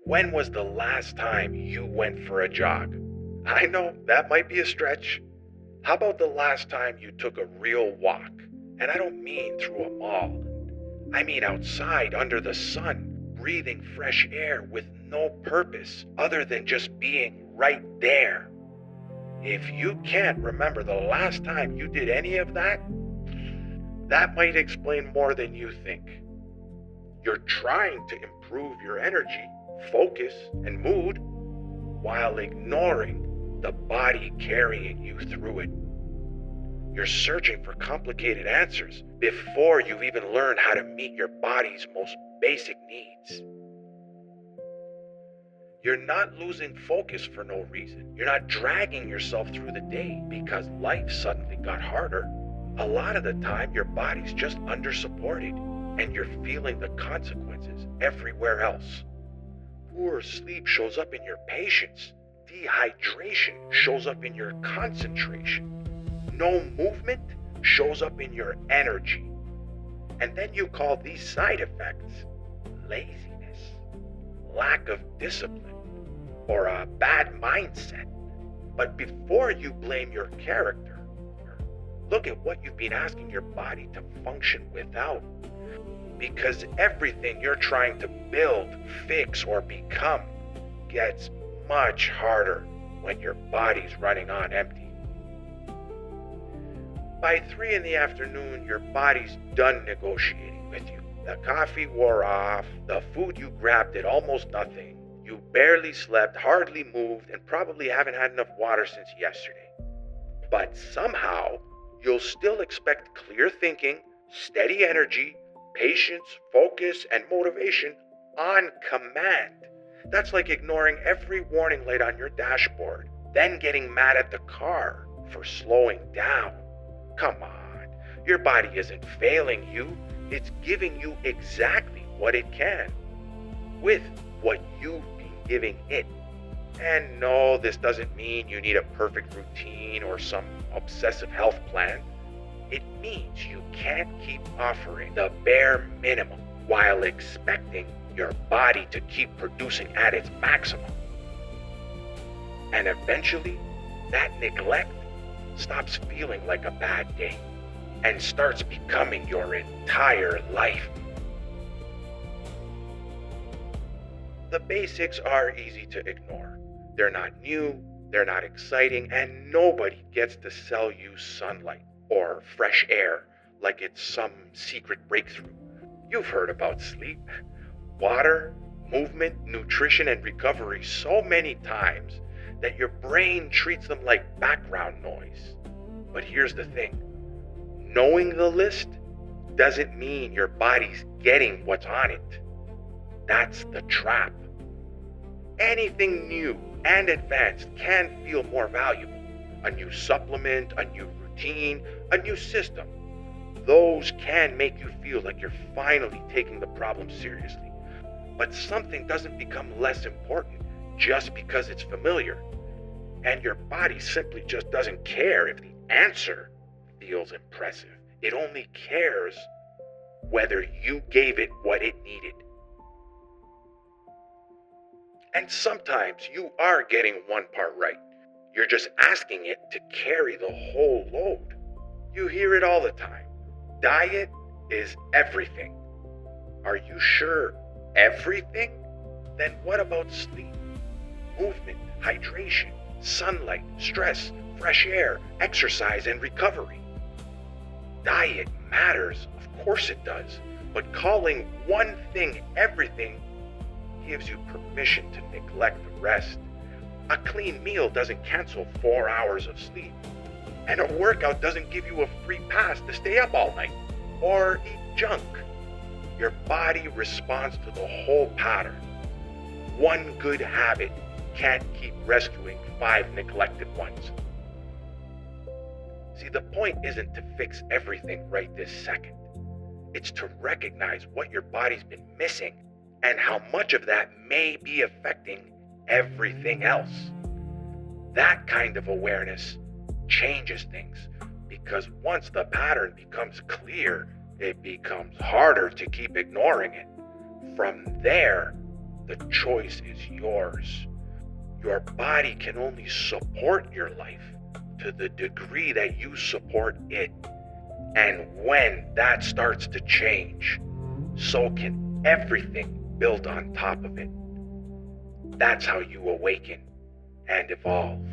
When was the last time you went for a jog? I know that might be a stretch. How about the last time you took a real walk? And I don't mean through a mall. I mean outside under the sun, breathing fresh air with no purpose other than just being right there. If you can't remember the last time you did any of that, that might explain more than you think. You're trying to improve your energy, focus, and mood while ignoring the body carrying you through it. You're searching for complicated answers before you've even learned how to meet your body's most basic needs. You're not losing focus for no reason. You're not dragging yourself through the day because life suddenly got harder. A lot of the time, your body's just under-supported, and you're feeling the consequences everywhere else. Poor sleep shows up in your patience. Dehydration shows up in your concentration. No movement shows up in your energy. And then you call these side effects laziness, lack of discipline, or a bad mindset. But before you blame your character, look at what you've been asking your body to function without. Because everything you're trying to build, fix, or become gets much harder when your body's running on empty. By 3 in the afternoon, your body's done negotiating with you. The coffee wore off, the food you grabbed did almost nothing, you barely slept, hardly moved, and probably haven't had enough water since yesterday. But somehow, you'll still expect clear thinking, steady energy, patience, focus, and motivation on command. That's like ignoring every warning light on your dashboard, then getting mad at the car for slowing down. Come on, your body isn't failing you, it's giving you exactly what it can, with what you've been giving it. And no, this doesn't mean you need a perfect routine or some obsessive health plan. It means you can't keep offering the bare minimum while expecting your body to keep producing at its maximum. And eventually, that neglect stops feeling like a bad day and starts becoming your entire life. The basics are easy to ignore. They're not new, they're not exciting, and nobody gets to sell you sunlight or fresh air like it's some secret breakthrough. You've heard about sleep, water, movement, nutrition, and recovery so many times that your brain treats them like background noise. But here's the thing. Knowing the list doesn't mean your body's getting what's on it. That's the trap. Anything new and advanced can feel more valuable. A new supplement, a new routine, a new system. Those can make you feel like you're finally taking the problem seriously. But something doesn't become less important just because it's familiar. And your body simply just doesn't care if the answer feels impressive. It only cares whether you gave it what it needed. And sometimes you are getting one part right. You're just asking it to carry the whole load. You hear it all the time. Diet is everything. Are you sure everything? Then what about sleep, movement, hydration, sunlight, stress, fresh air, exercise, and recovery? Diet matters, of course it does, but calling one thing everything gives you permission to neglect the rest. A clean meal doesn't cancel 4 hours of sleep, and a workout doesn't give you a free pass to stay up all night or eat junk. Your body responds to the whole pattern. One good habit can't keep rescuing 5 neglected ones. See, the point isn't to fix everything right this second. It's to recognize what your body's been missing and how much of that may be affecting everything else. That kind of awareness changes things, because once the pattern becomes clear, it becomes harder to keep ignoring it. From there, the choice is yours. Your body can only support your life to the degree that you support it. And when that starts to change, so can everything built on top of it. That's how you awaken and evolve.